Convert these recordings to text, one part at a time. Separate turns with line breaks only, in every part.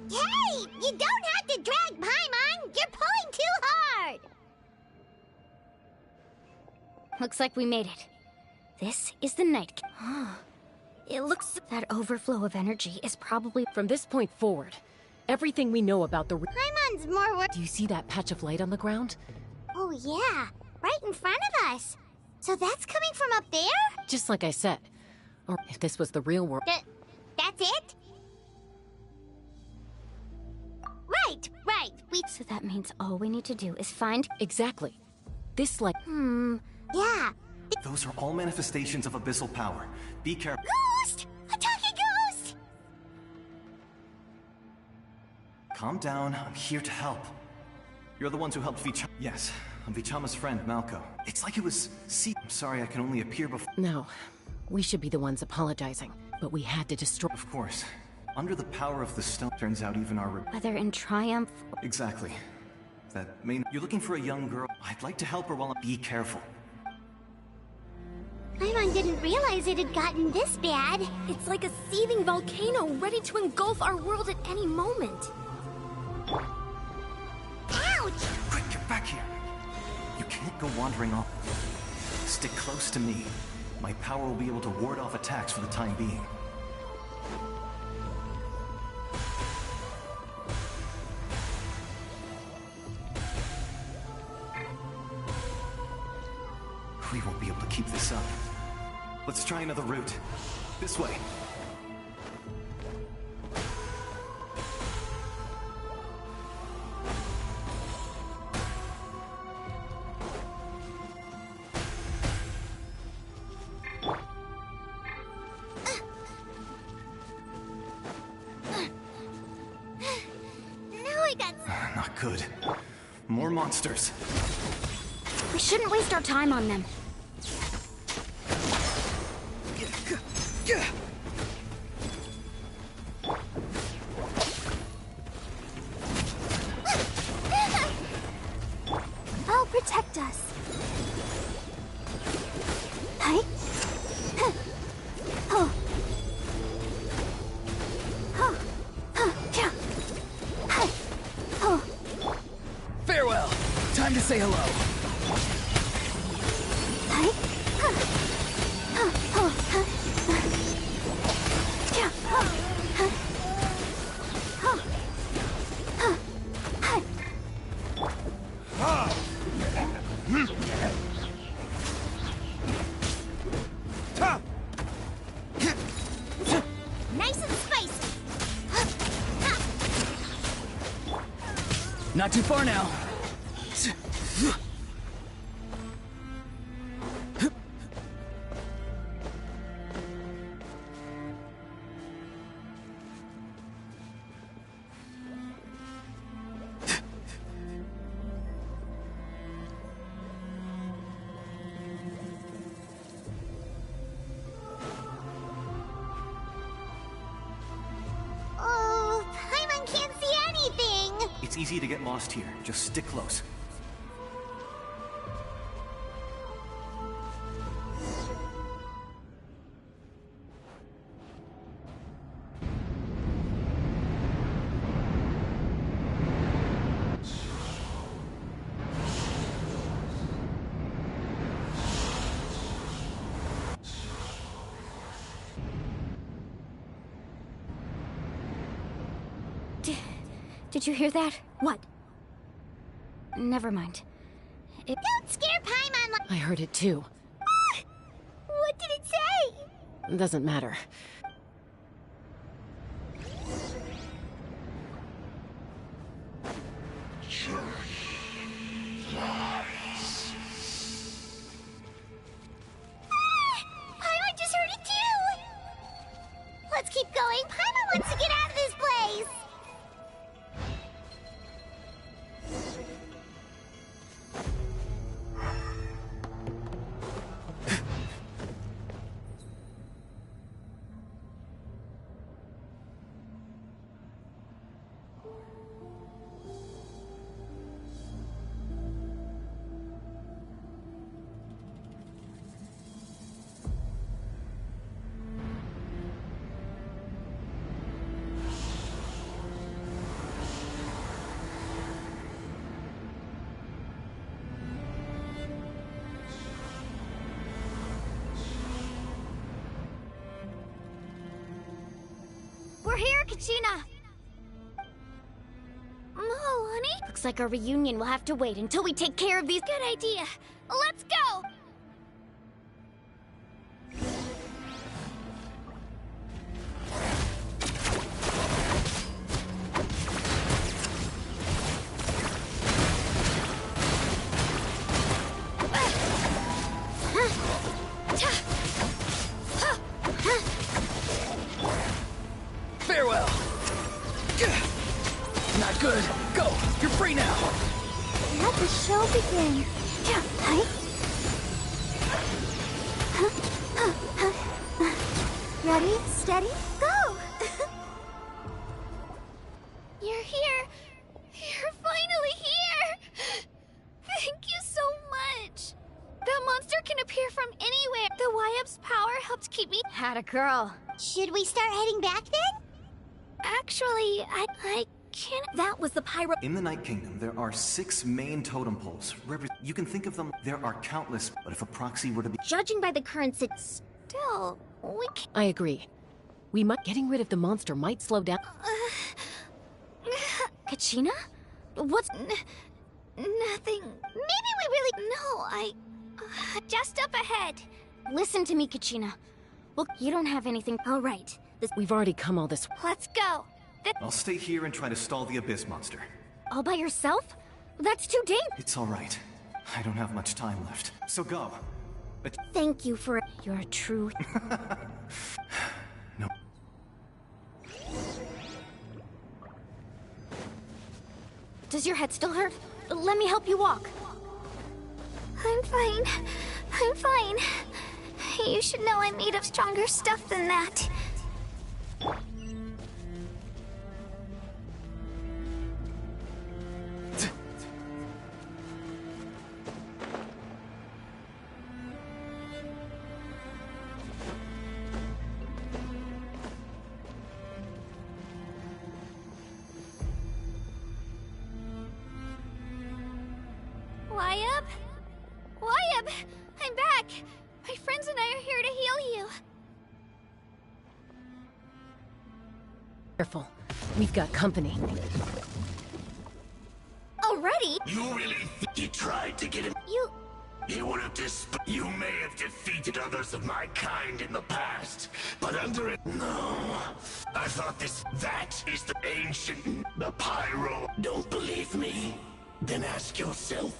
Hey! You don't have to drag Paimon! You're pulling too hard!
Looks like we made it. This is the night. It looks that overflow of energy is probably...
From this point forward, everything we know about the...
Paimon's more worth.
Do you see that patch of light on the ground?
Oh yeah, right in front of us. So that's coming from up there?
Just like I said. Or if this was the real world...
That's it? Right.
So that means all we need to do is find...
Exactly. This light...
Yeah.
Those are all manifestations of abyssal power. Be careful.
Ghost! A talking ghost!
Calm down, I'm here to help. You're the ones who helped Vichama. Yes, I'm Vichama's friend, Malco. It's like it was... I'm sorry I can only appear before...
No. We should be the ones apologizing. But we had to destroy...
Of course. Under the power of the stone, turns out even our...
Whether in triumph...
Exactly. That main... You're looking for a young girl. I'd like to help her while... Be careful.
Paimon didn't realize it had gotten this bad.
It's like a seething volcano ready to engulf our world at any moment.
Ouch!
Quick, get back here. You can't go wandering off. Stick close to me. My power will be able to ward off attacks for the time being. We won't be able to keep this up. Let's try another route. This way.
Now I got...
Not good. More monsters.
We shouldn't waste our time on them.
I'll protect us. Hi. Oh.
Farewell. Time to say hello.
Nice and spicy.
Not too far now.
Oh, Paimon can't see anything.
It's easy to get lost here. Just stick close.
Did you hear that? What? Never mind.
Don't scare Paimon like...
I heard it too.
What did it say?
Doesn't matter.
Paimon just heard it too! Let's keep going. Paimon wants to get out of this place!
Sheena!
Milani?
Looks like our reunion will have to wait until we take care of these.
Good idea. Let's go!
Farewell. Not good. Go. You're free now.
Let the show begin. Ready, steady, go! You're here. You're finally here. Thank you so much. That monster can appear from anywhere. The YF's power helped keep me.
Had a girl.
Should we start heading back then? Actually, I can't.
That was the pyro.
In the Night Kingdom, there are 6 main totem poles. You can think of them. There are countless, but if a proxy were to be...
Judging by the current
Still, we can't.
I agree. Getting rid of the monster might slow down.
Kachina? What's...
Nothing. Maybe we really... No, just up ahead.
Listen to me, Kachina. Well, you don't have anything... All right.
We've already come all this way.
Let's go.
I'll stay here and try to stall the Abyss monster.
All by yourself? That's too dangerous.
It's all right. I don't have much time left. So go. But...
Thank you for... You're a true...
No.
Does your head still hurt? Let me help you walk.
I'm fine. I'm fine. You should know I'm made of stronger stuff than that. Wyabb? Wyabb! I'm back! My friends and I are here to heal you.
Careful. We've got company.
Already?
You really think you tried to get him? You would have You may have defeated others of my kind in the past, but under it... No. I thought that is the ancient... the Pyro. Don't believe me? Then ask yourself,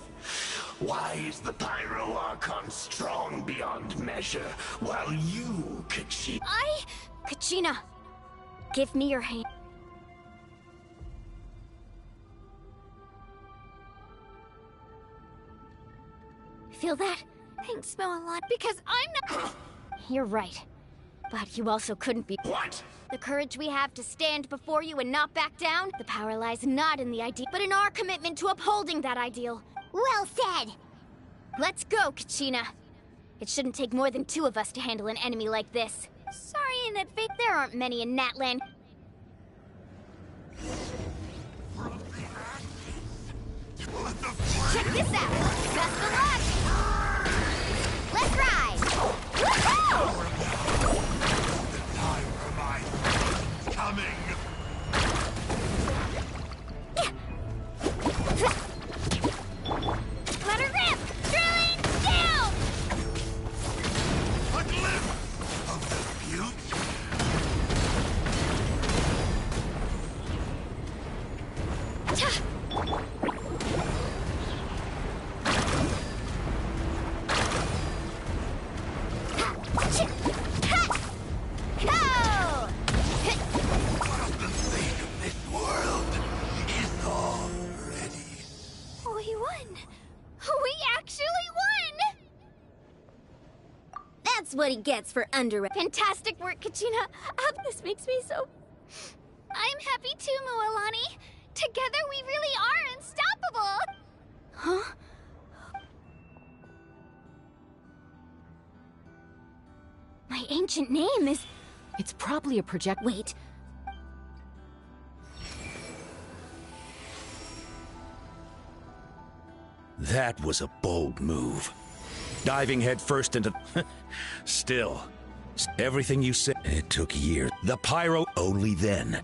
why is the Pyro Archon strong beyond measure, while you, Kachina...
Kachina, give me your hand. Feel that?
Thanks, Moalon, because I'm not...
You're right. But you also couldn't be...
What?
The courage we have to stand before you and not back down, the power lies not in the ideal, but in our commitment to upholding that ideal.
Well said!
Let's go, Kachina. It shouldn't take more than 2 of us to handle an enemy like this.
Sorry in advance.
There aren't many in Natland. Check this out! Best of luck! Let's ride! Woohoo!
The time for my coming!
Let her rip! Drilling down!
A glimpse of the future!
We won! We actually won!
That's what he gets for Fantastic work, Kachina. This makes me so...
I'm happy too, Moalani. Together we really are unstoppable!
Huh? My ancient name is...
It's probably a project...
Wait.
That was a bold move. Diving headfirst into... Still, everything you said... It took years. The Pyro only then.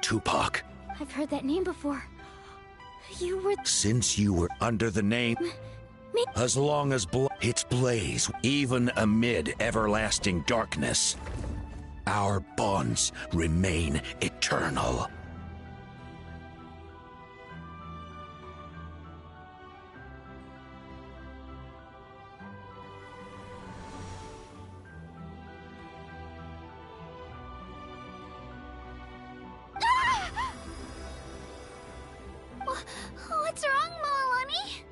Tupac.
I've heard that name before. You were...
Since you were under the name...
Me?
As long as its blaze, even amid everlasting darkness, our bonds remain eternal.
What's wrong, Maloney?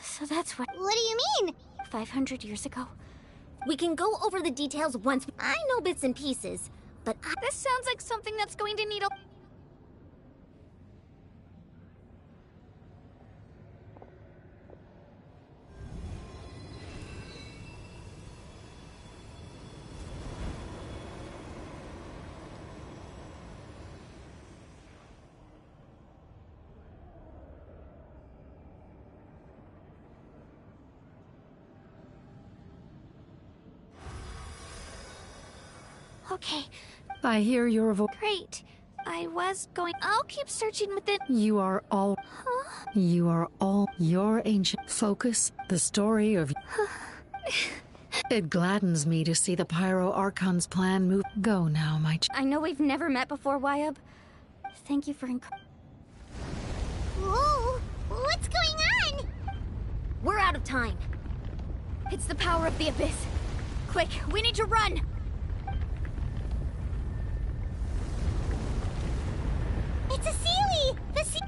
So that's what...
What do you mean?
500 years ago?
We can go over the details once. I know bits and pieces, but
This sounds like something that's going to need a... Okay,
I hear your voice.
great. I was going... I'll keep searching within...
You are all... You are all your ancient... Focus, the story of... It gladdens me to see the Pyro Archon's plan move... Go now, my...
I know we've never met before, Wyab. Thank you for...
Whoa! What's going on?
we're out of time.
It's the power of the Abyss. Quick, we need to run!
It's a Sealy! The sea...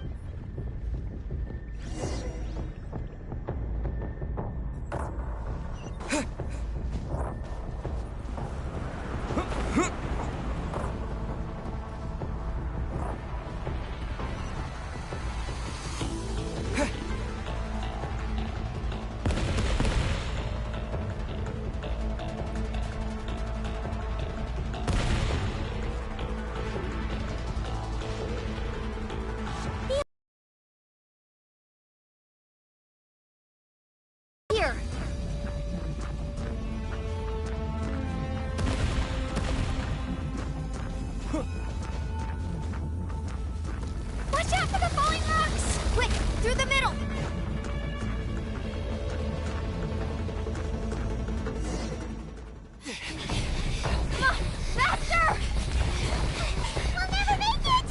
Here.
Watch out for the falling rocks!
Quick, through the middle.
Come on! Faster! We'll never make it!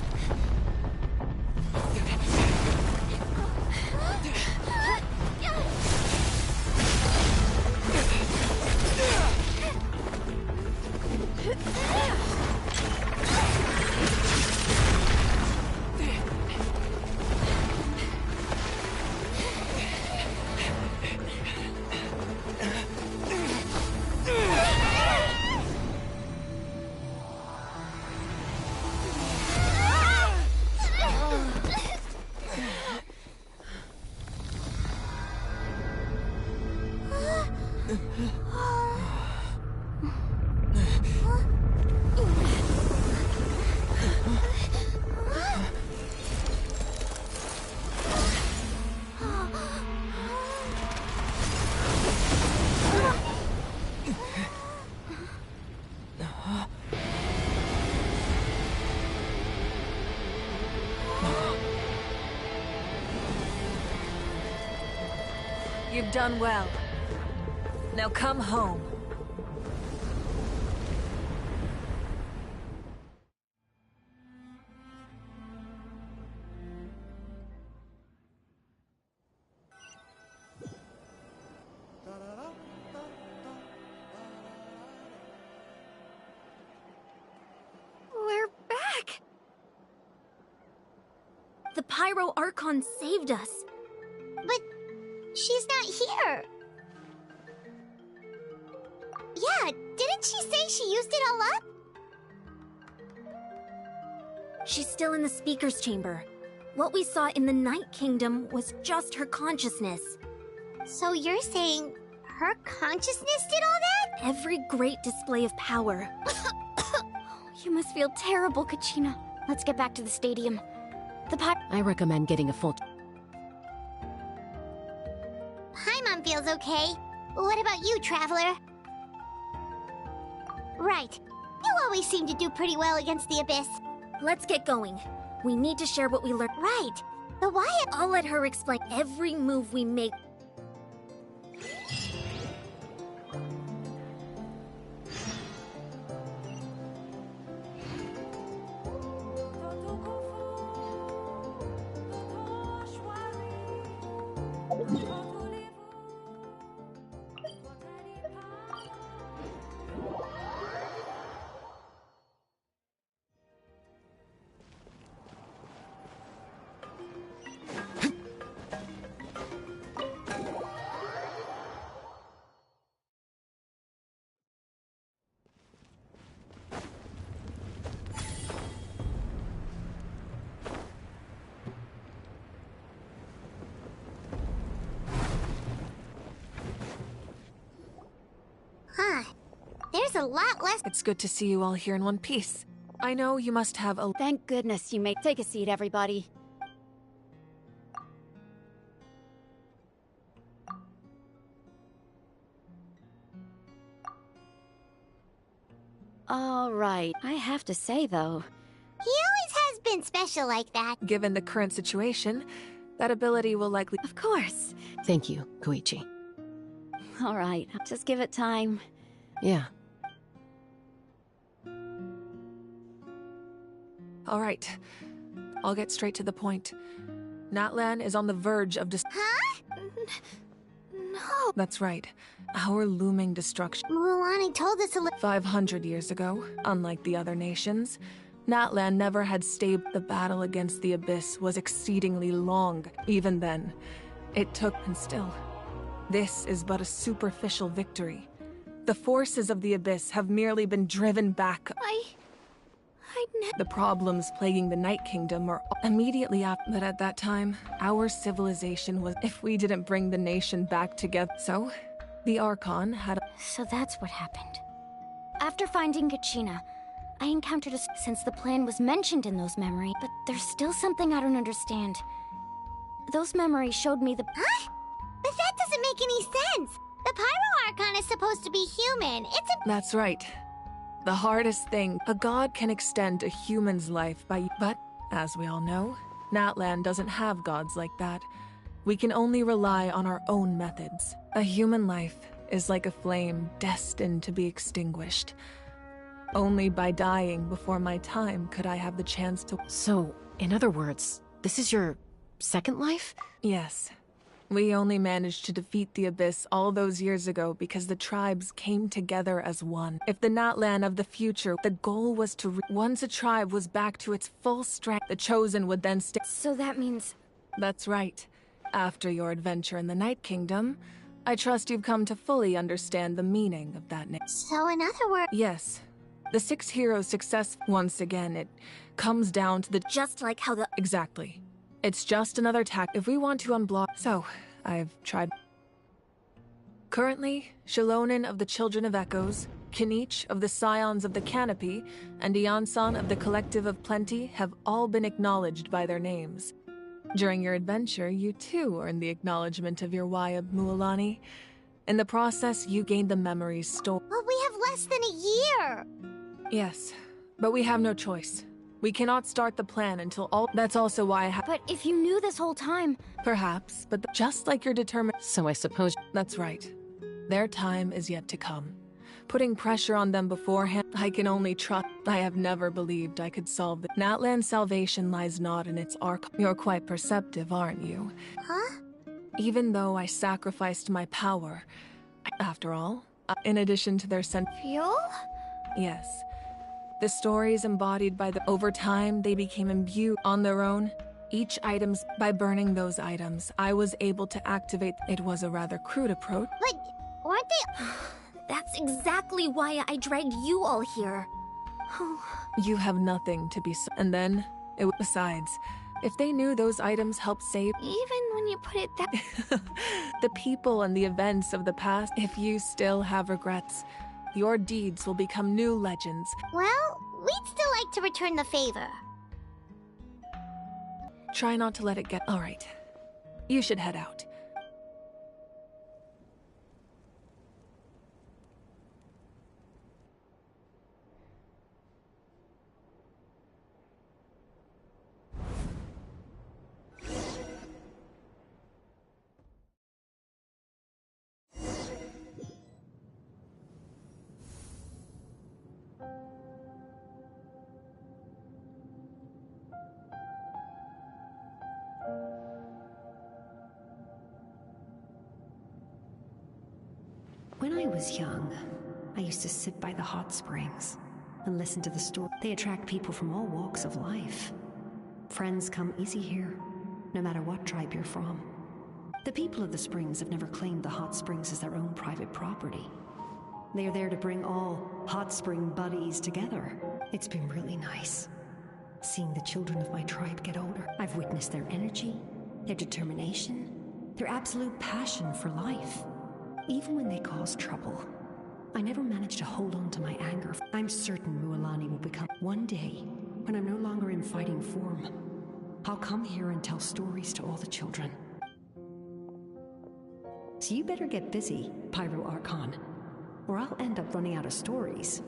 You've done well. Now come home.
We're back!
The Pyro Archon saved us.
But she's not here. Yeah, didn't she say she used it all up?
She's still in the speaker's chamber. What we saw in the Night Kingdom was just her consciousness.
So you're saying her consciousness did all that?
Every great display of power.
You must feel terrible, Kachina. Let's get back to the stadium. The
I recommend getting a full...
Paimon feels okay. What about you, Traveler? Right. You You always seem to do pretty well against the Abyss.
Let's get going. We need to share what we learned.
Right. The Wyatt...
I'll let her explain every move we make.
Huh. There's a lot less...
It's good to see you all here in one piece. I know you must have a...
Thank goodness you made. Take a seat, everybody. All right. I have to say, though...
He always has been special like that.
Given the current situation, that ability will likely...
Of course.
Thank you, Koichi.
All right. Just give it time.
Yeah.
All right. I'll get straight to the point. Natlan is on the verge of
Huh? No.
That's right. Our looming destruction.
Mualani told us
500 years ago, unlike the other nations, Natlan never had stayed. The battle against the Abyss was exceedingly long. Even then, it took, and still, this is but a superficial victory. The forces of the Abyss have merely been driven back. The problems plaguing the Night Kingdom are immediately after. But at that time, our civilization was... If we didn't bring the nation back together... So, the Archon had...
So that's what happened. After finding Kachina, I encountered a... Since the plan was mentioned in those memories, but there's still something I don't understand. Those memories showed me the...
Huh? But that doesn't make any sense! The Pyro Archon is supposed to be human. It's a...
That's right. The hardest thing, a god can extend a human's life by... But, as we all know, Natlan doesn't have gods like that. We can only rely on our own methods. A human life is like a flame destined to be extinguished. Only by dying before my time could I have the chance to...
So, in other words, this is your second life?
Yes. We only managed to defeat the Abyss all those years ago because the tribes came together as one. If the Natlan of the future, the goal was to... Once a tribe was back to its full strength, the Chosen would then stay...
So that means...
That's right. After your adventure in the Night Kingdom, I trust you've come to fully understand the meaning of that name.
So in other words...
Yes. The 6 heroes' success, once again, it comes down to the...
Just like how the...
Exactly. It's just another tack if we want to unblock... So, I've tried... Currently, Shilonin of the Children of Echoes, Kinich of the Scions of the Canopy, and Iansan of the Collective of Plenty have all been acknowledged by their names. During your adventure, you too earned the acknowledgement of your Wayab Mualani. In the process, you gained the memories stored.
But we have less than a year!
Yes, but we have no choice. We cannot start the plan until all... That's also why I have...
But if you knew this whole time...
Perhaps, but just like you're determined...
So I suppose...
That's right. Their time is yet to come. Putting pressure on them beforehand, I can only trust... I have never believed I could solve the... Natlan's salvation lies not in its arc. You're quite perceptive, aren't you?
Huh?
Even though I sacrificed my power... After all, in addition to their
Fuel?
Yes. The stories embodied by the... Over time, they became imbued on their own. Each items... By burning those items, I was able to activate... It was a rather crude approach.
But weren't they...
That's exactly why I dragged you all here.
You have nothing to be... And then, besides, if they knew those items helped save...
Even when you put it that...
the people and the events of the past, if you still have regrets... Your deeds will become new legends.
Well, we'd still like to return the favor.
Try not to let it get... All right. You should head out.
When I was young, I used to sit by the hot springs and listen to the story. They attract people from all walks of life. Friends come easy here, no matter what tribe you're from. The people of the springs have never claimed the hot springs as their own private property. They are there to bring all hot spring buddies together. It's been really nice, seeing the children of my tribe get older. I've witnessed their energy, their determination, their absolute passion for life. Even when they cause trouble, I never managed to hold on to my anger. I'm certain Mualani will become one day, when I'm no longer in fighting form. I'll come here and tell stories to all the children. So you better get busy, Pyro Archon, or I'll end up running out of stories.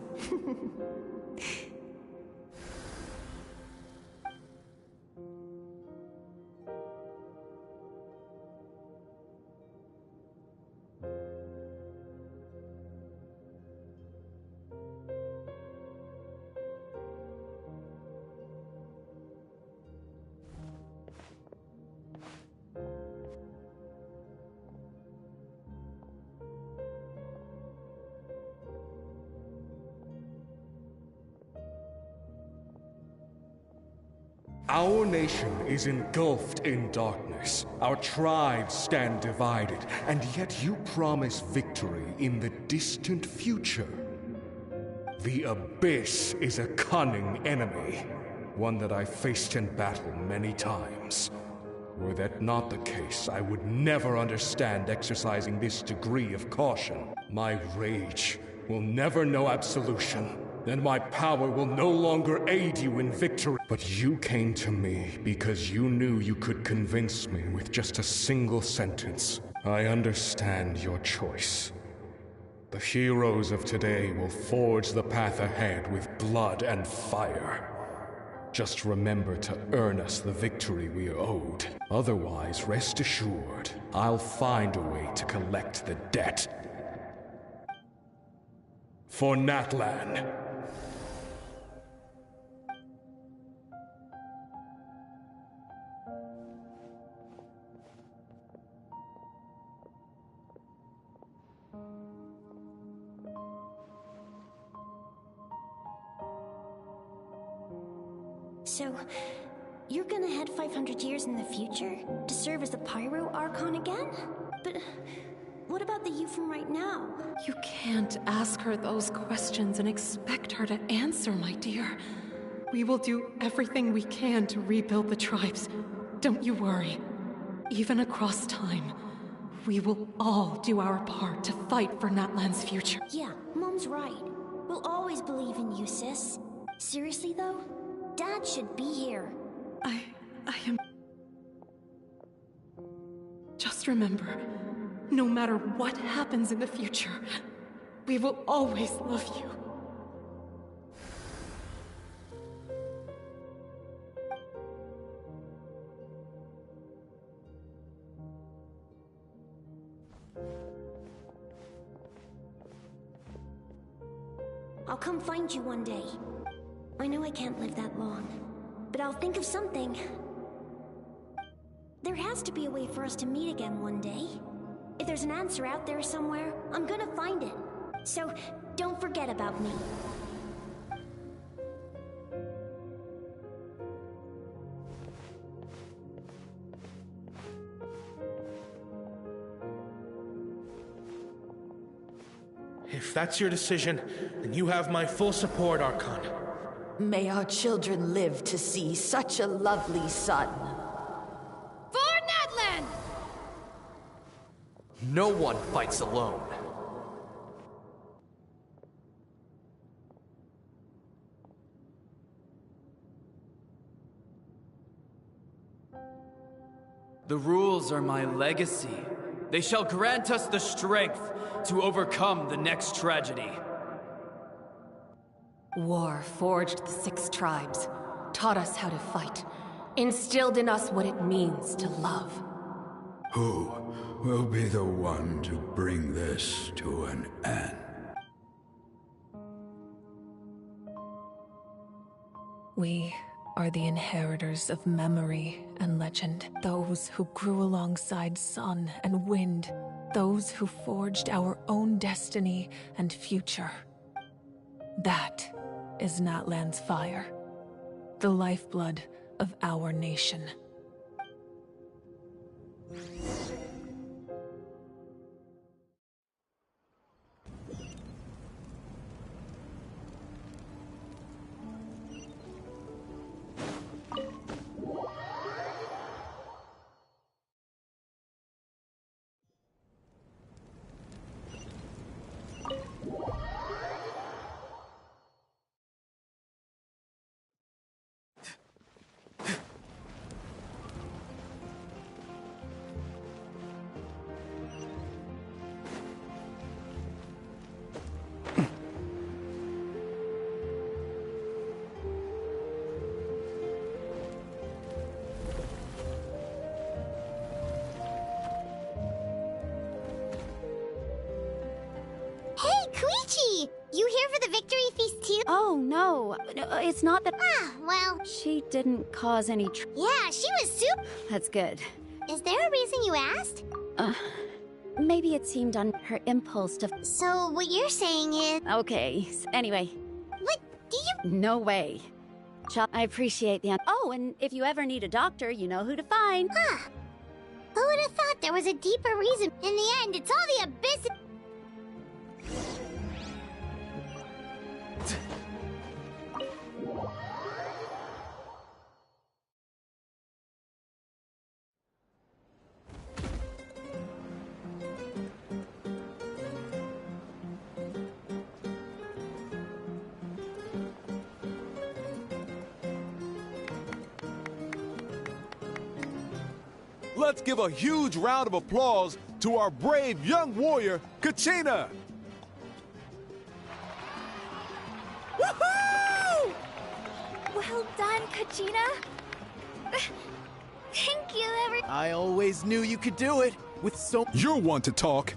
Our nation is engulfed in darkness. Our tribes stand divided, and yet you promise victory in the distant future. The Abyss is a cunning enemy, one that I faced in battle many times. Were that not the case, I would never understand exercising this degree of caution. My rage will never know absolution, and my power will no longer aid you in victory. But you came to me because you knew you could convince me with just a single sentence. I understand your choice. The heroes of today will forge the path ahead with blood and fire. Just remember to earn us the victory we are owed. Otherwise, rest assured, I'll find a way to collect the debt. For Natlan.
So, you're gonna head 500 years in the future to serve as a Pyro Archon again? But what about the you from right now?
You can't ask her those questions and expect her to answer, my dear. We will do everything we can to rebuild the tribes. Don't you worry. Even across time, we will all do our part to fight for Natlan's future.
Yeah, Mom's right. We'll always believe in you, sis. Seriously, though? Dad should be here.
I am... Just remember, no matter what happens in the future, we will always love you.
I'll come find you one day. I know I can't live that long, but I'll think of something. There has to be a way for us to meet again one day. If there's an answer out there somewhere, I'm gonna find it. So, don't forget about me.
If that's your decision, then you have my full support, Archon.
May our children live to see such a lovely son.
For Natlan!
No one fights alone.
The rules are my legacy. They shall grant us the strength to overcome the next tragedy.
War forged the 6 tribes, taught us how to fight, instilled in us what it means to love.
Who will be the one to bring this to an end?
We are the inheritors of memory and legend. Those who grew alongside sun and wind. those who forged our own destiny and future. That is Natlan's fire, the lifeblood of our nation.
You here for the victory feast too?
Oh, no. It's not that...
Ah, well...
She didn't cause any
Yeah, she was super...
That's good.
Is there a reason you asked?
Maybe it seemed on her impulse to...
So, what you're saying is...
Okay, anyway.
What? Do you...
No way. I appreciate the... Oh, and if you ever need a doctor, you know who to find.
Huh. Who would have thought there was a deeper reason? In the end, it's all the Abyss...
Let's give a huge round of applause to our brave young warrior, Kachina!
Woohoo! Well done, Kachina. Thank you,
I always knew you could do it, with so...
You're one to talk.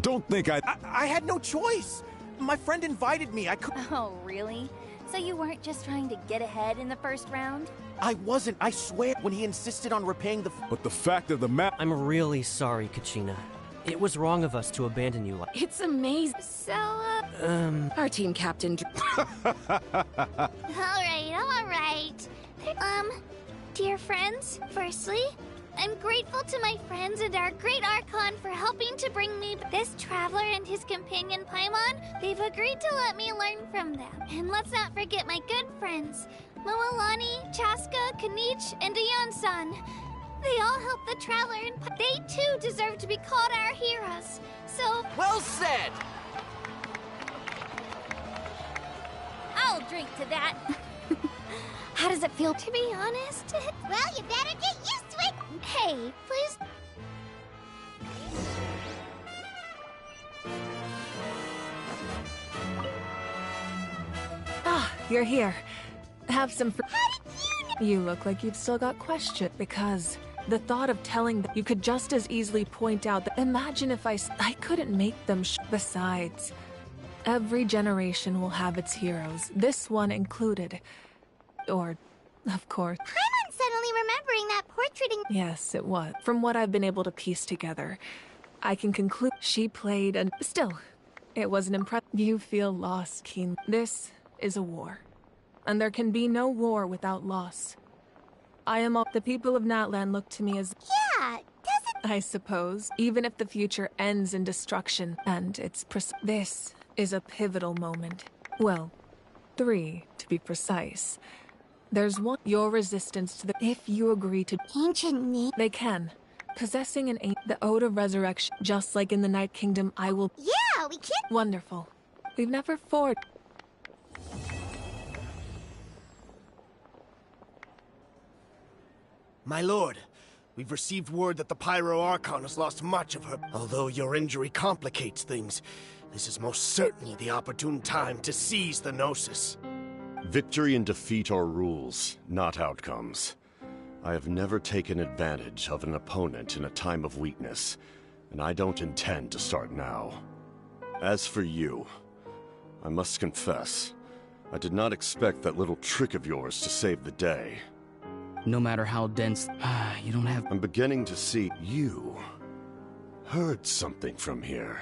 Don't think
I had no choice. My friend invited me, I could...
Oh, really? So you weren't just trying to get ahead in the first round?
I wasn't, I swear, when he insisted on repaying the...
But the fact of the matter...
I'm really sorry, Kachina. It was wrong of us to abandon you like...
It's amazing.
So,
Our team captain...
Alright. Dear friends, firstly, I'm grateful to my friends and our great Archon for helping to bring me this traveler and his companion Paimon. They've agreed to let me learn from them. And let's not forget my good friends, Moalani, Chaska, Kanich, and Ayan-san. They all helped the traveler and they too deserve to be called our heroes. So...
Well said!
I'll drink to that.
How does it feel?
To be honest... Well, you better get used to it! Hey, please...
Ah, you're here. Have some
How did you know?
You look like you've still got questions, because the thought of telling them you could just as easily point out that imagine if I couldn't make them Besides, every generation will have its heroes, this one included. Or, of course...
Paimon's suddenly remembering that portraiting...
Yes, it was. From what I've been able to piece together, I can conclude she played and... Still, it was an impressive... You feel lost, Keen. This is a war. And there can be no war without loss. I am all... The people of Natlan look to me as...
Yeah, doesn't...
I suppose, even if the future ends in destruction, and it's... This is a pivotal moment. Well, 3, to be precise. There's one... Your resistance to the... If you agree to...
Ancient name...
They can. Possessing the Ode of Resurrection, just like in the Night Kingdom, I will...
Yeah, we can...
Wonderful. We've never fought...
My lord, we've received word that the Pyro Archon has lost much of her. Although your injury complicates things, this is most certainly the opportune time to seize the Gnosis.
Victory and defeat are rules, not outcomes. I have never taken advantage of an opponent in a time of weakness, and I don't intend to start now. As for you, I must confess, I did not expect that little trick of yours to save the day.
No matter how dense, you don't have...
I'm beginning to see you heard something from here.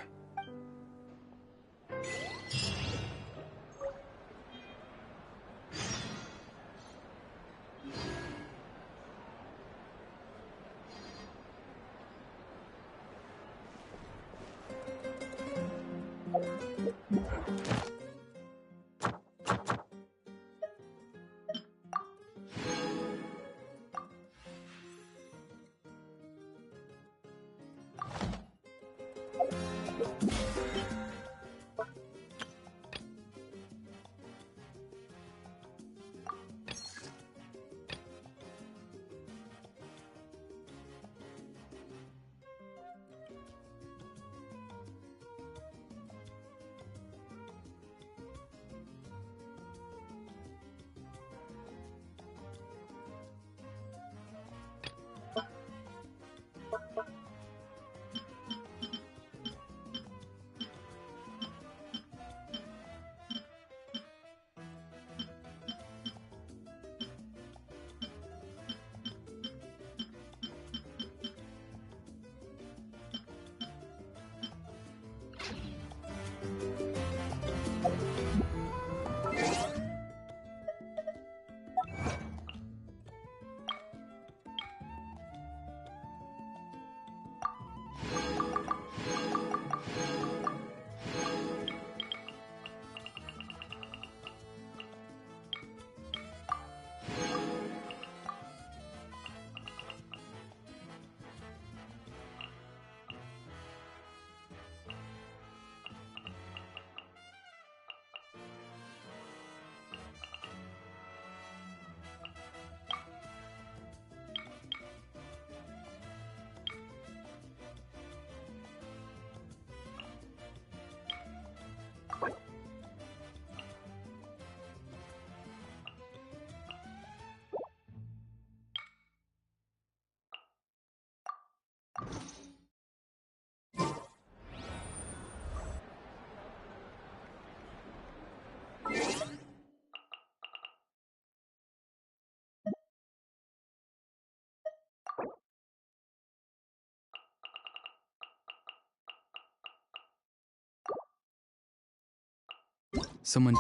Someone...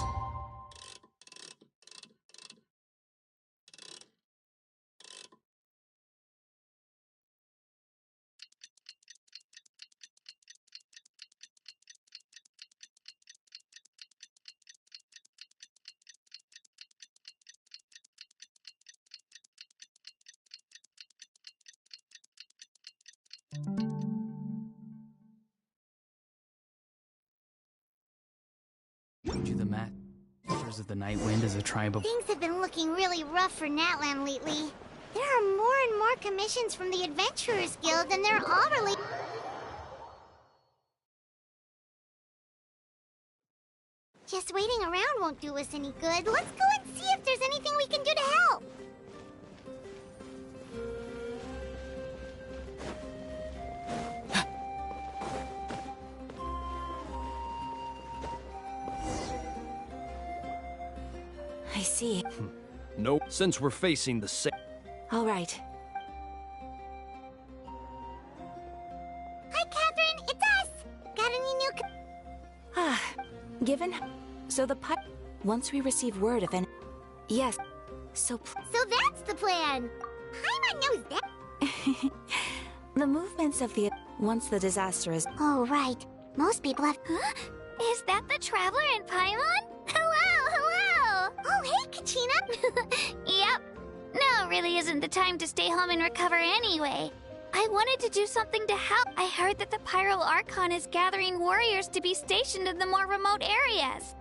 Do the Masters of the Night Wind as a tribe of...
Things have been looking really rough for Natlan lately. There are more and more commissions from the Adventurers Guild, and they're all really... Just waiting around won't do us any good. Let's go and see if there's anything we can do to help.
I see.
Nope, since we're facing the same...
All right.
Hi, Catherine! It's us! Got any new...
Given... So the once we receive word of any... Yes. So
that's the plan! Paimon knows that!
The movements of the... Once the disaster is...
Oh, right. Most people have... Huh? Is that the Traveler and Paimon? Hello! Hello! Oh, hey, Kachina! Yep. Now really isn't the time to stay home and recover anyway. I wanted to do something to help. I heard that the Pyro Archon is gathering warriors to be stationed in the more remote areas.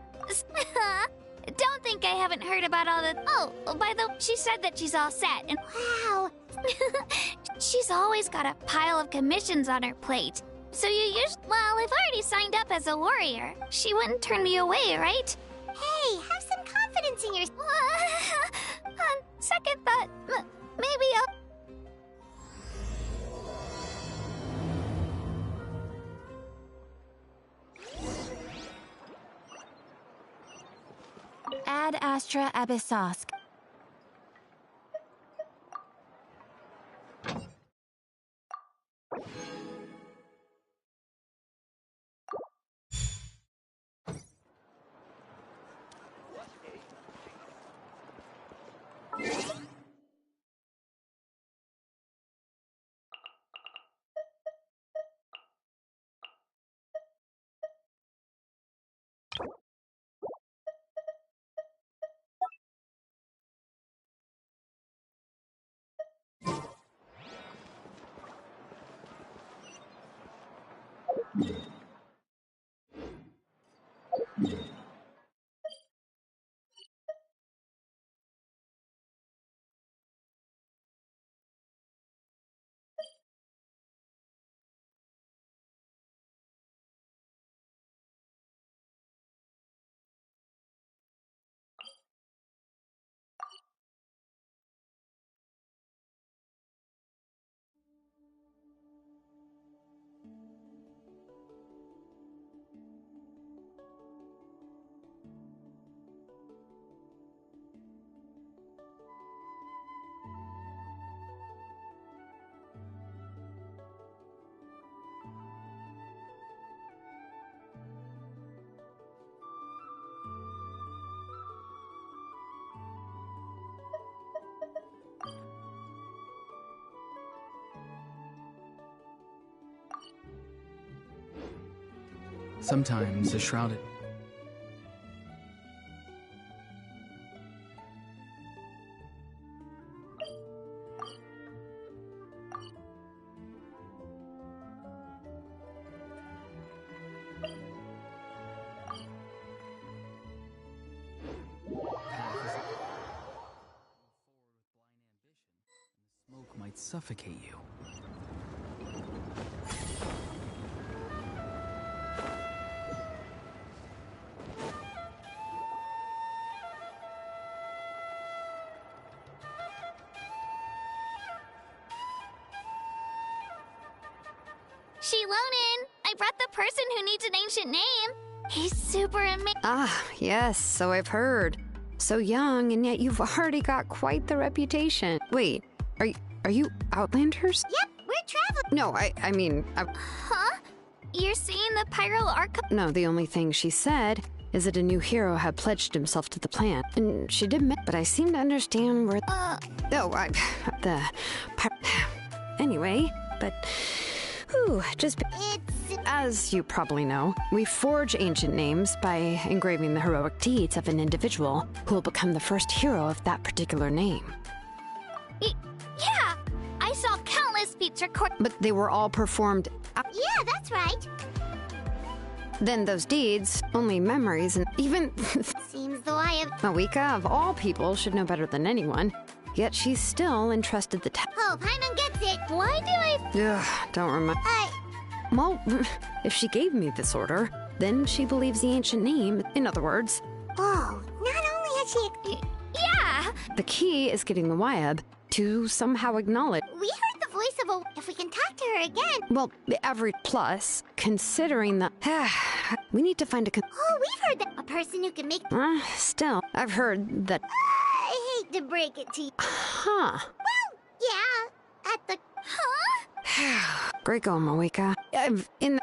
Don't think I haven't heard about all the... Oh, by the way, she said that she's all set, and wow! She's always got a pile of commissions on her plate. So you usually... Well, I've already signed up as a warrior. She wouldn't turn me away, right? Hey, have some confidence in your... On second thought, maybe I'll...
Ad Astra Abyssosk.
Sometimes a shrouded... smoke might suffocate you.
Shilonin, I brought the person who needs an ancient name. He's super amazing.
Ah, yes, so I've heard. So young, and yet you've already got quite the reputation. Wait, are you Outlanders?
Yep, we're traveling.
No, I mean...
Huh? You're seeing the Pyro Archon?
No, the only thing she said is that a new hero had pledged himself to the plan. And she did but I seem to understand where... Anyway, but... Whew, as you probably know, we forge ancient names by engraving the heroic deeds of an individual who will become the first hero of that particular name.
Yeah! I saw countless feats recorded.
But they were all performed...
Yeah, that's right.
Then those deeds, only memories, and even...
Seems though I have...
Mawika, of all people, should know better than anyone. Yet she's still entrusted the
Oh, Paimon gets it. Why do I...
Ugh, don't remember. Well, if she gave me this order, then she believes the ancient name. In other words...
Oh, not only has she... Yeah!
The key is getting the Wyab to somehow acknowledge...
We heard the voice of a... If we can talk to her again...
Well, every plus, considering the... we need to find a...
Oh, we've heard that... A person who can make...
Still, I've heard that...
I hate to break it to you.
Huh.
Well, yeah. At the... Huh?
Great going, Mawika.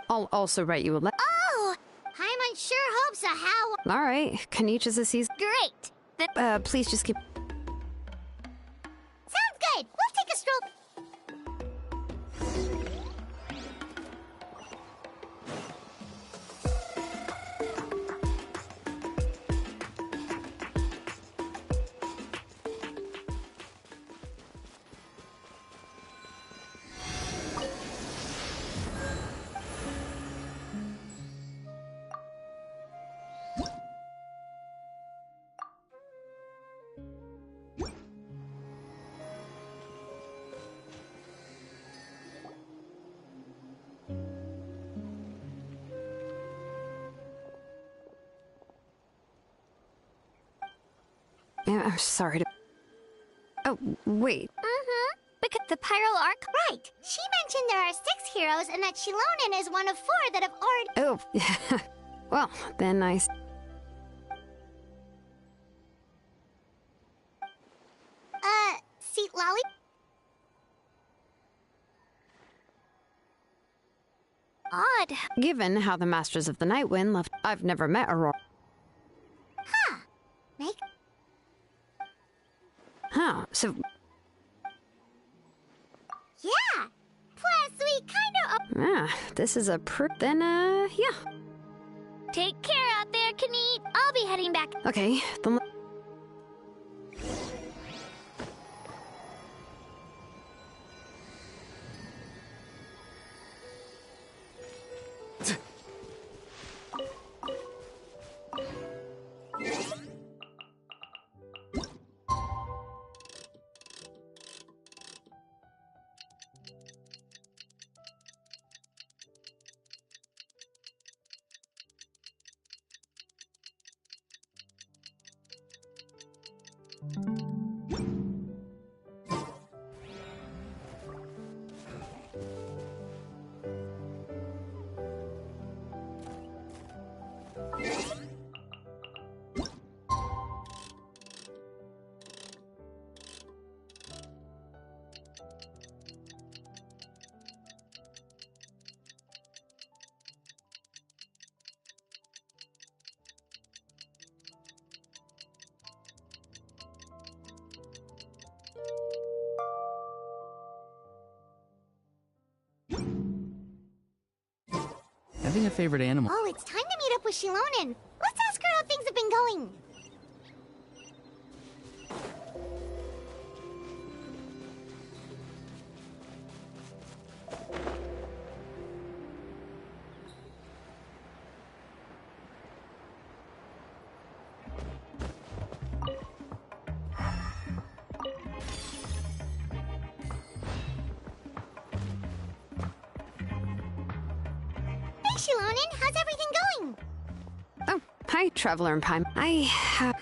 I'll also write you a letter.
Oh! Paimon sure hopes so. How...
All right. Kanichi's sees...
Great.
Please just keep...
Sounds good. We'll take a stroll...
I'm sorry to... Oh, wait.
Mm-hmm. Because the Pyro Arc... Right. She mentioned there are 6 heroes and that Shilonin is one of 4 that have already...
Oh. Well, then I...
Seat Lolly? Odd.
Given how the Masters of the Night Wind left... I've never met Aurora.
Huh. Make...
Huh, so...
Yeah! Plus, we kinda...
this is a then, yeah.
Take care out there, Kanit. I'll be heading back.
Okay, then...
having a favorite animal.
Oh, it's time to meet up with Shilonen. Let's ask her how things have been going. Hey, Shilonen, how's everything going?
Oh, hi, Traveler and Paimon.
Huh?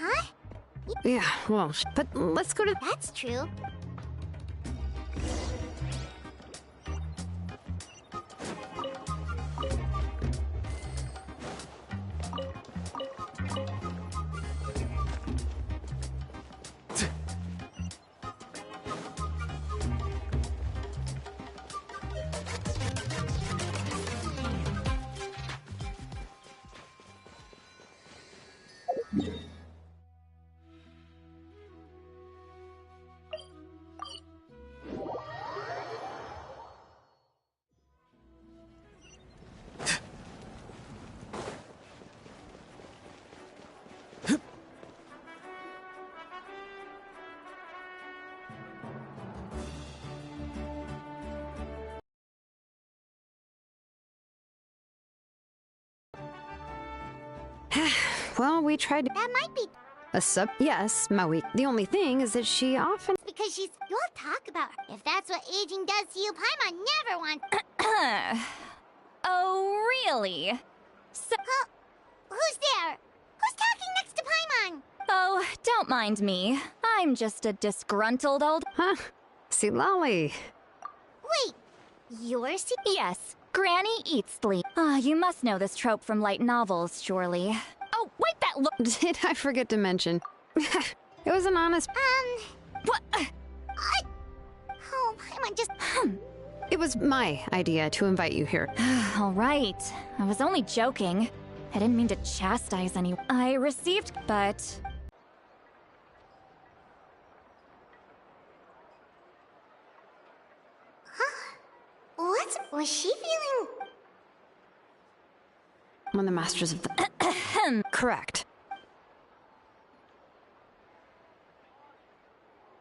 Yeah, well, but let's go to...
That's true.
Well, we tried...
That might be...
Yes, Maui. The only thing is that she often...
Because you'll talk about her. If that's what aging does to you, Paimon never wants...
Oh, really? So...
Who's there? Who's talking next to Paimon?
Oh, don't mind me. I'm just a disgruntled old...
Huh? See, Lolly.
Wait, you're...
Yes, Granny eats sleep. You must know this trope from light novels, surely. Oh, wait, that look...
Did I forget to mention? It was an honest...
What?
Oh, Paimon just...
It was my idea to invite you here.
All right. I was only joking. I didn't mean to chastise anyone. I received, but...
Huh? What? Was she feeling...
When the Masters of the... Correct.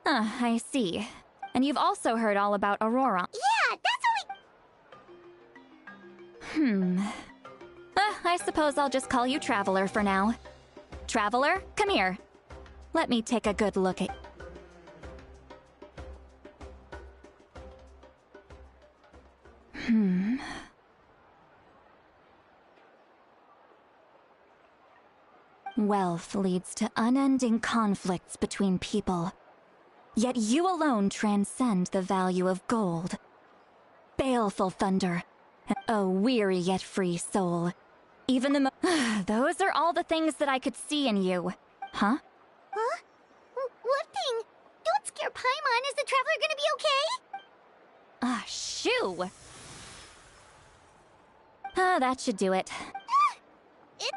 I see. And you've also heard all about Aurora.
Yeah, that's what we...
I suppose I'll just call you Traveler for now. Traveler, come here. Let me take a good look at... Wealth leads to unending conflicts between people. Yet you alone transcend the value of gold. Baleful thunder. A weary yet free soul. Even the those are all the things that I could see in you. Huh?
Huh? What thing? Don't scare Paimon. Is the Traveler gonna be okay?
Shoo! That should do it.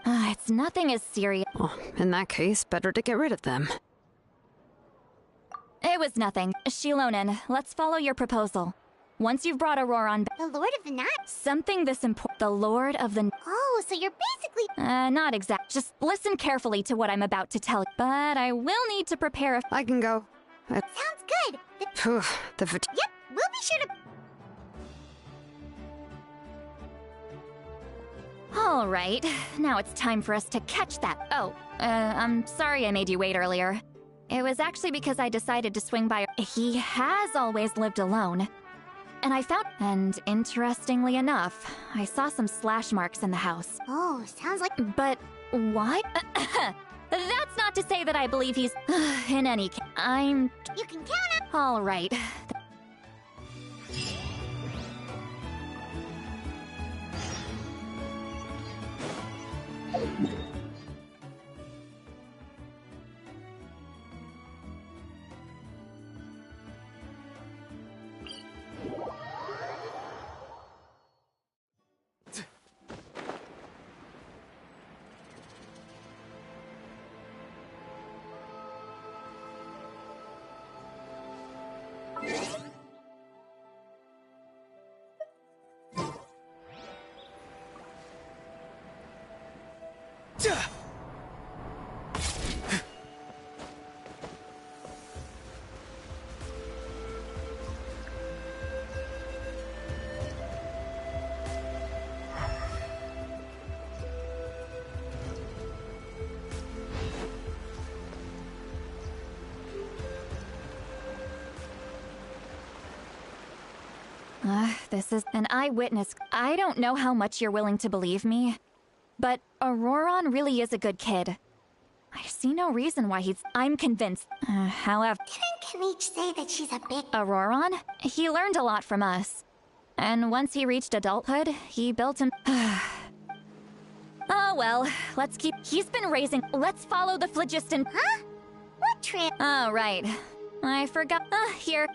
It's nothing as serious.
Oh, in that case, better to get rid of them.
It was nothing. Shilonen, let's follow your proposal. Once you've brought Auroron back...
The Lord of the Night?
Something this important... The Lord of the...
Oh, so you're basically...
Not exact. Just listen carefully to what I'm about to tell you. But I will need to prepare a...
I can go.
Sounds good.
The fatigue...
Yep, we'll be sure to...
All right. Now it's time for us to catch that... Oh, I'm sorry I made you wait earlier. It was actually because I decided to swing by... He has always lived alone. And I found... And interestingly enough, I saw some slash marks in the house.
Oh, sounds like...
But why? That's not to say that I believe he's... In any case, I'm...
You can count up...
All right. This is an eyewitness. I don't know how much you're willing to believe me, but Auroron really is a good kid. I see no reason why I'm convinced. However...
Didn't Knight say that she's a big...
Auroron? He learned a lot from us. And once he reached adulthood, he built him... Oh well, let's keep... He's been raising... Let's follow the phlogiston...
Huh? What trip?
Oh, right. I forgot... here...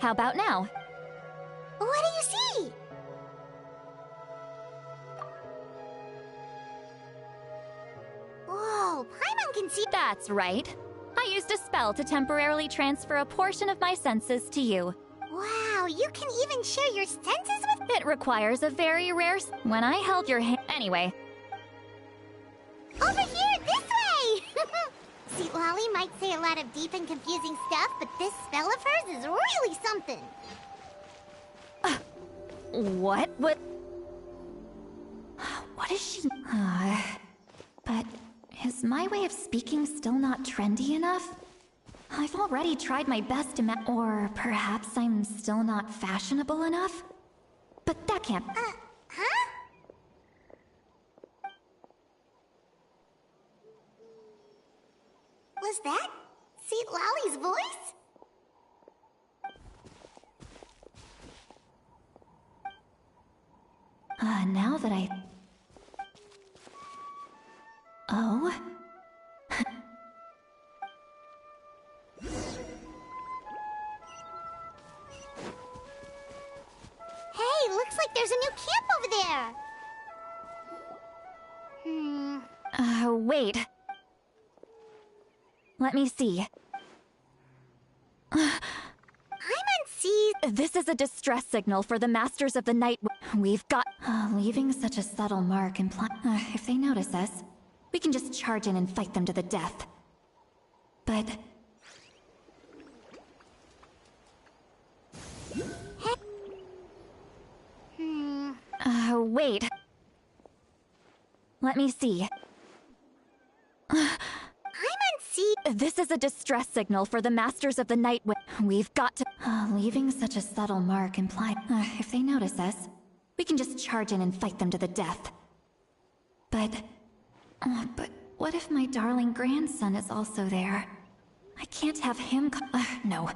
How about now?
What do you see? Whoa, Paimon can see...
That's right. I used a spell to temporarily transfer a portion of my senses to you.
Wow, you can even share your senses with...
It requires a very rare... When I held your hand... Anyway.
Over here, this way! See, Lolly might say a lot of deep and confusing stuff, but this spell of hers is really something.
What? What is she... But is my way of speaking still not trendy enough? I've already tried my best to or perhaps I'm still not fashionable enough? But that can't...
Huh? Was that St. Lolly's voice?
Now that I... Oh?
Hey, looks like there's a new camp over there.
Wait. Let me see. This is a distress signal for the Masters of the Night. We've got... leaving such a subtle mark imply... if they notice us, we can just charge in and fight them to the death. But... wait. Let me see. This is a distress signal for the Masters of the Night. We've got to... leaving such a subtle mark imply... if they notice us, we can just charge in and fight them to the death. But what if my darling grandson is also there? I can't have him... no.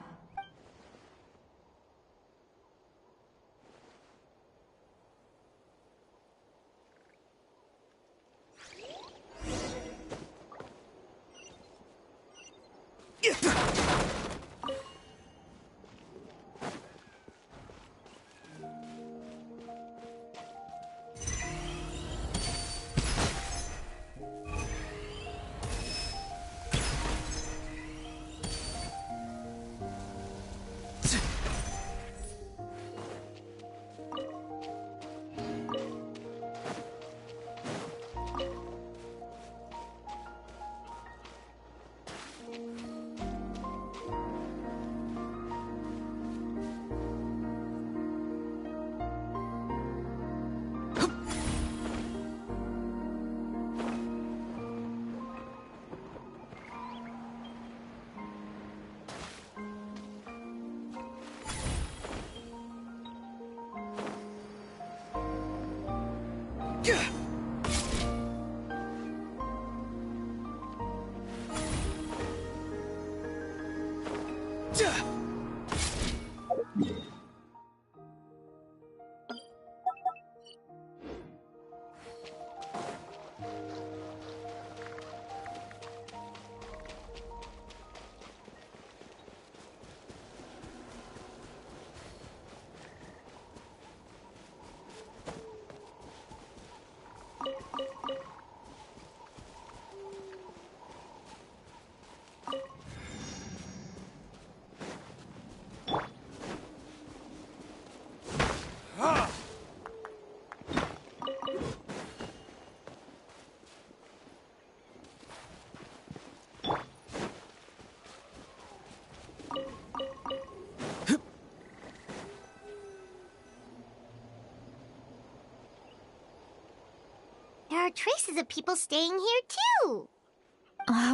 traces of people staying here too.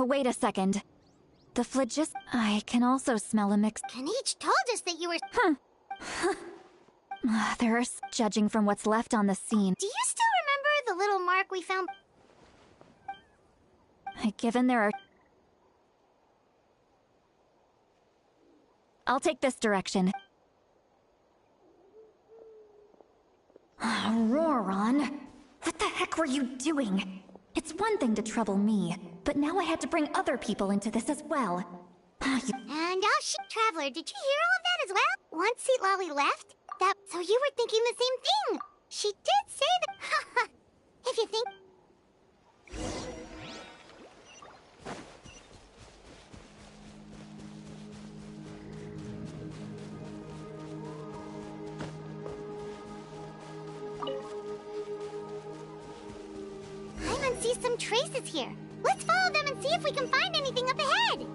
Wait a second. The phlegis... I can also smell a mix...
Kanich told us that you were...
There's... Judging from what's left on the scene...
Do you still remember the little mark we found?
Given there are... I'll take this direction. Roran! What the heck were you doing? It's one thing to trouble me, but now I had to bring other people into this as well.
And Traveler, did you hear all of that as well? Once Lolly left, so you were thinking the same thing. She did say that. If you think... I see some traces here. Let's follow them and see if we can find anything up ahead.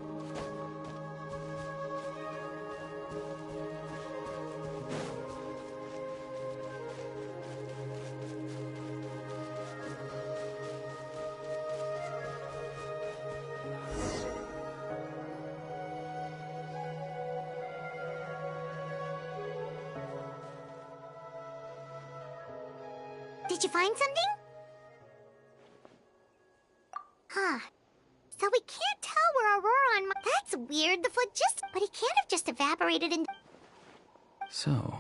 Did you find something? Huh. So we can't tell where Auroran... That's weird. The foot just... But he can't have just evaporated in...
So...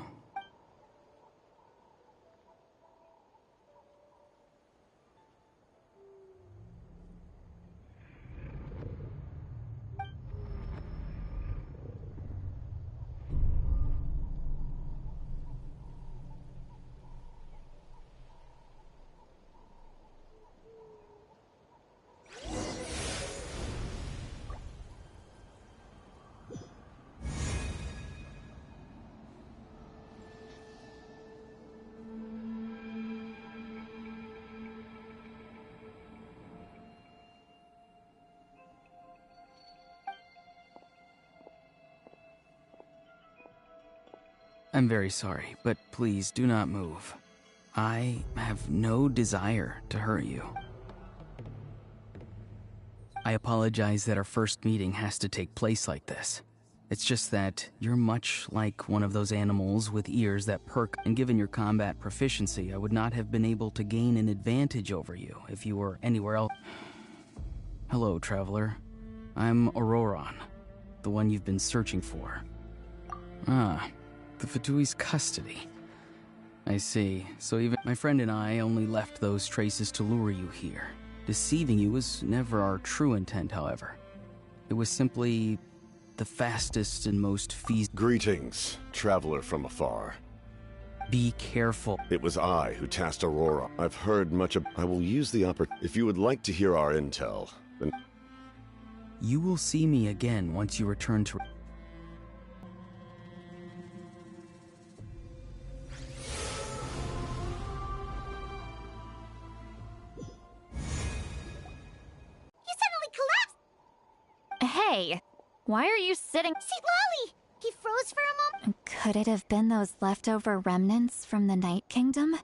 I'm very sorry, but please do not move. I have no desire to hurt you. I apologize that our first meeting has to take place like this. It's just that you're much like one of those animals with ears that perk, and given your combat proficiency, I would not have been able to gain an advantage over you if you were anywhere else. Hello, Traveler. I'm Auroran, the one you've been searching for. Ah. The Fatui's custody. I see. So even my friend and I only left those traces to lure you here. Deceiving you was never our true intent, however. It was simply the fastest and most feasible.
Greetings, traveler from afar.
Be careful.
It was I who tasked Aurora. I've heard much of... I will use the opportunity. If you would like to hear our intel, then...
You will see me again once you return to...
Hey, why are you sitting?
See Lolly! He froze for a moment.
Could it have been those leftover remnants from the Night Kingdom?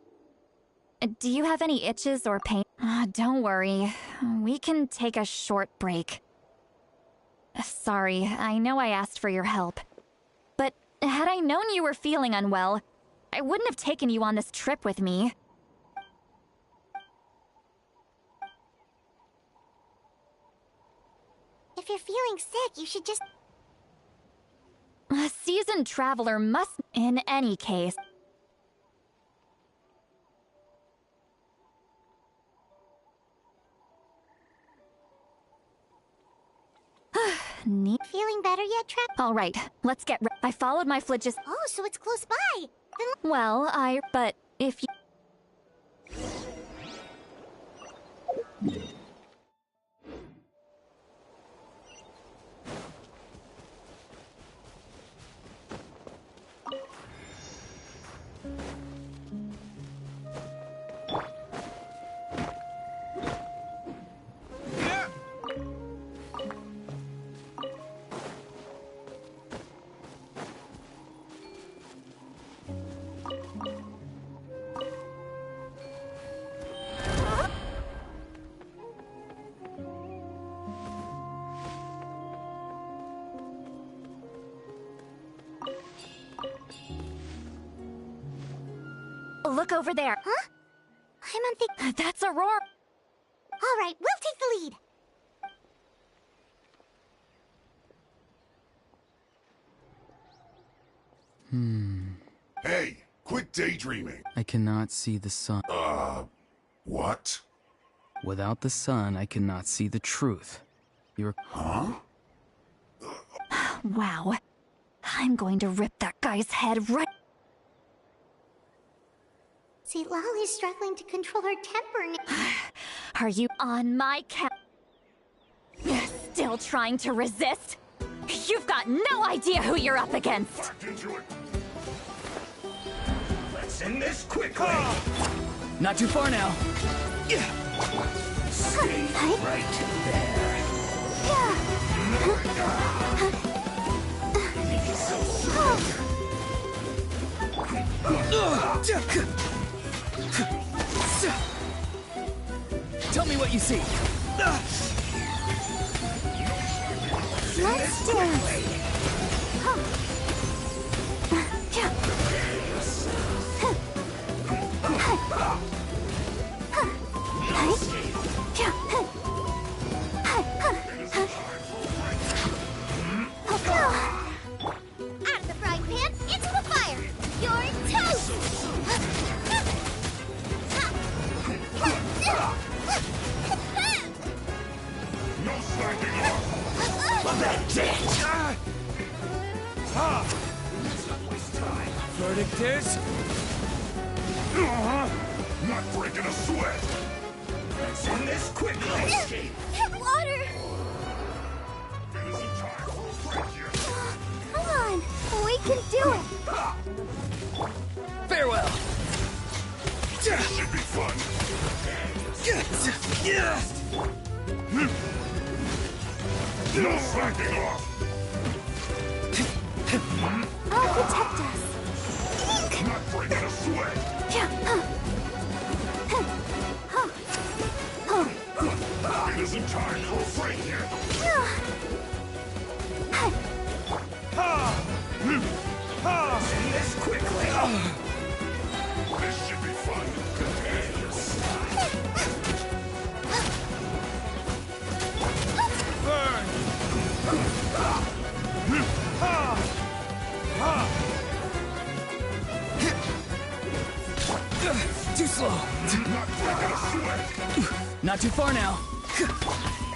Do you have any itches or pain? Don't worry. We can take a short break. Sorry, I know I asked for your help. But had I known you were feeling unwell, I wouldn't have taken you on this trip with me.
If you're feeling sick, you should just...
A seasoned traveler must... In any case... Neat.
Feeling better yet, Trap?
All right, let's get... I followed my phlegis...
Oh, so it's close by. Then...
Well, but if you... Look over there.
Huh? I'm on the...
That's Aurora.
All right, we'll take the lead.
Hey, quit daydreaming.
I cannot see the sun.
What?
Without the sun, I cannot see the truth. You're...
Huh?
Wow. I'm going to rip that guy's head right...
See, Lolly's struggling to control her temper now.
Are you on my cap? Still trying to resist? You've got no idea who you're up against!
Back into it. Let's end this quickly!
Not too far now.
Stay right there.
Tell me what you see.
Let's dance. Out of the frying pan, into the fire. You're toast.
No slacking off! That's it!
Verdict is...
Not breaking a sweat! Let's end this quickly!
Water.
It isn't time for a break yet.
Come on, we can do it.
Farewell.
This should be fun. No slacking off!
I'll protect us.
Not breaking a sweat! It isn't time for a break yet. Let's end this quickly. This should be fun.
Burn!
Too slow.
Not breaking a sweat.
Not too far now.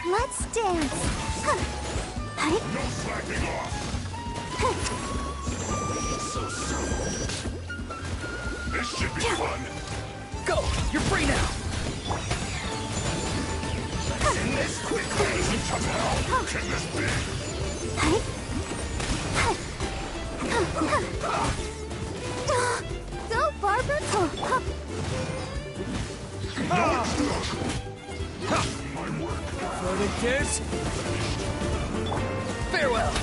Let's dance.
No slacking off. This should be fun.
Go! You're free now!
Let's end this quickly. How can this be?
Go, Barbara.
My work.
Verdict is...
Farewell!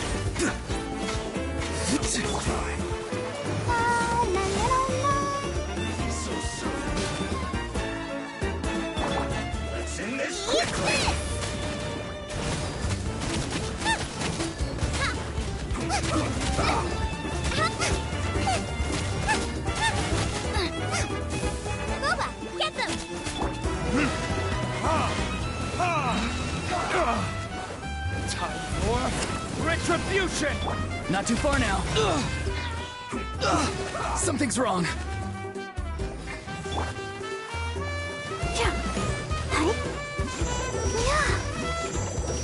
Let's end this quickly.
Boba, get them.
Time for retribution!
Not too far now. Something's wrong.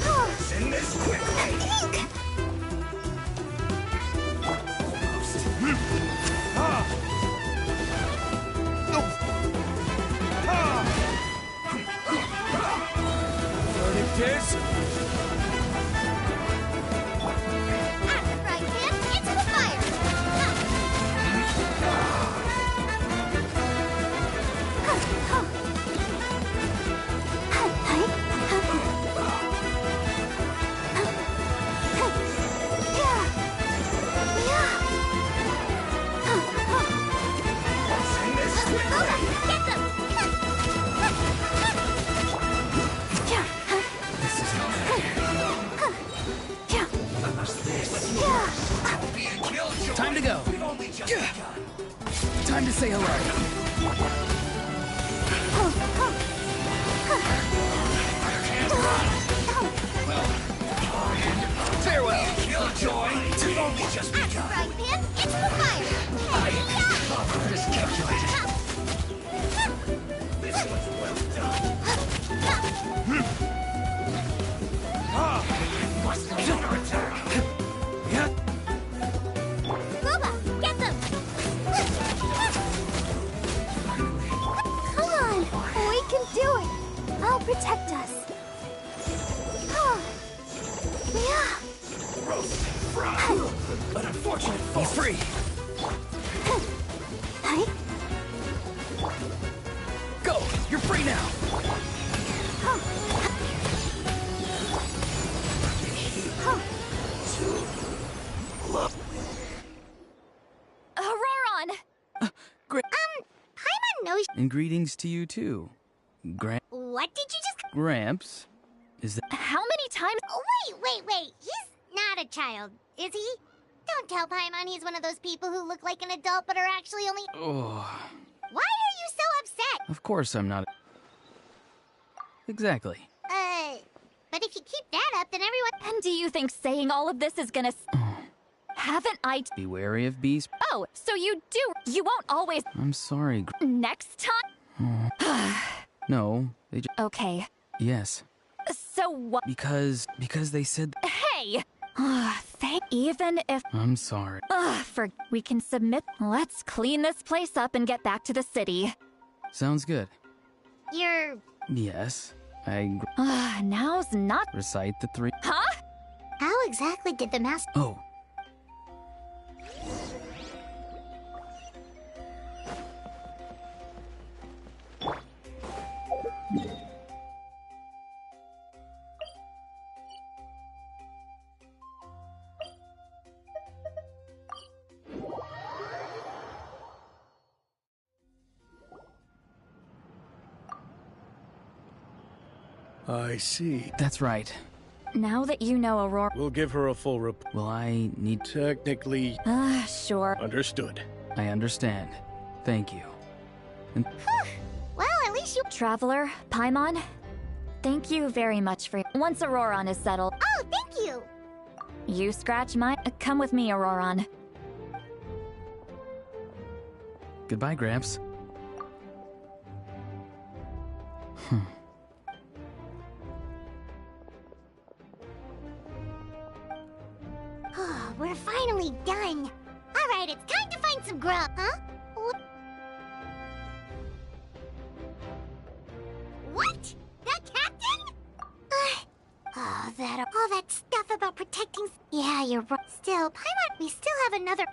Let's end this quickly.
Verdict is...
Out of the frying pan, into the fire.
Let's end this quickly.
Get them.
Time to go. Time to say hello.
Farewell! Killjoy! We've only just begun.
Frying pan, it's the fire!
Miscalculated. This was well done. What's the counterattack?
Boba, get them! Come on, we can do it. I'll protect us. Yeah.
An unfortunate fall.
He's free. Go! You're free now!
Auroron! Paimon knows.
And greetings to you too.
What did you just?
Gramps? Is that
How many times? Oh, wait. He's not a child, is he? Don't tell Paimon he's one of those people who look like an adult but are actually only.
Oh,
Why are you so upset?
of course I'm not. Exactly.
But if you keep that up, then everyone.
And do you think saying all of this is gonna... Haven't I...
Be wary of bees.
Oh, so you do... You won't always...
I'm sorry.
Next time?
No, they just...
Okay.
Yes.
So what...
Because they said...
Hey! Even if...
I'm sorry.
We can submit... Let's clean this place up and get back to the city.
Sounds good.
You're.
Yes, I...
Now's not...
Recite the 3...
Huh?
How exactly did the master.
Oh.
I see.
That's right.
Now that you know Aurora...
We'll give her a full report.
Will I need...
Technically...
Sure.
Understood.
I understand. Thank you. And...
Well, at least you...
Traveler, Paimon, thank you very much for... Once Auroron is settled...
Oh, thank you!
You scratch my... Come with me, Auroron.
Goodbye, Gramps.
We're finally done. All right, it's time to find some grub, huh? What? The captain? All that stuff about protecting. Yeah, you're right. Still, Paimon, we still have another.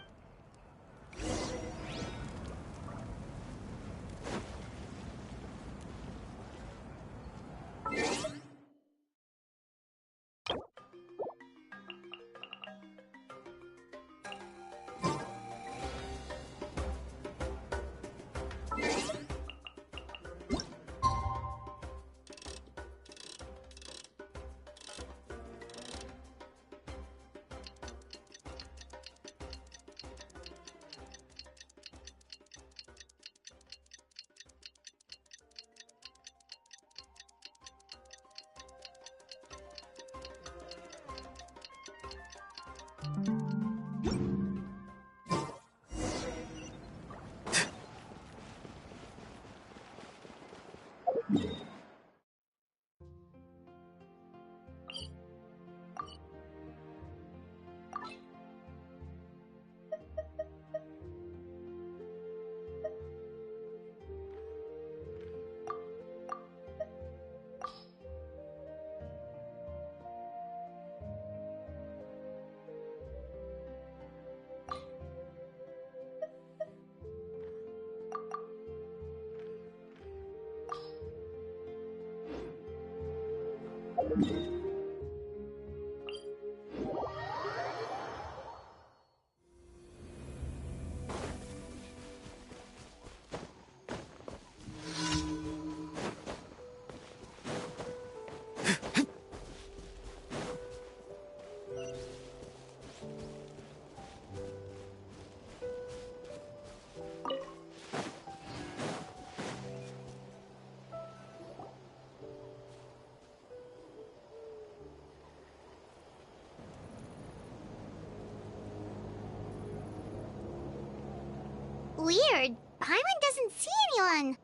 Weird. Paimon doesn't see anyone.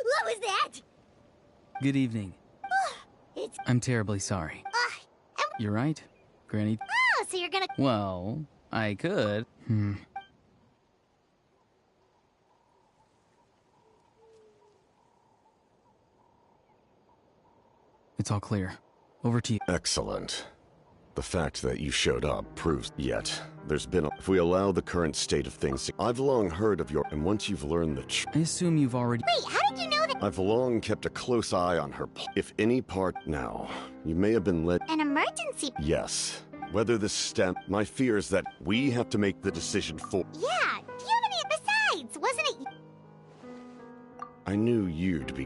What was that?
Good evening.
It's...
I'm terribly sorry. You're right, Granny.
Oh, so you're gonna...
Well, I could. It's all clear. Over to you.
Excellent. The fact that you showed up proves yet. There's been if we allow the current state of things, I've long heard of your, and once you've learned the
I assume you've already...
Wait, how did you know that?
I've long kept a close eye on her. If any part now, you may have been led...
An emergency...
Yes. Whether this stem... My fear is that we have to make the decision for...
Yeah, do you have any... Besides, wasn't it...
I knew you'd be...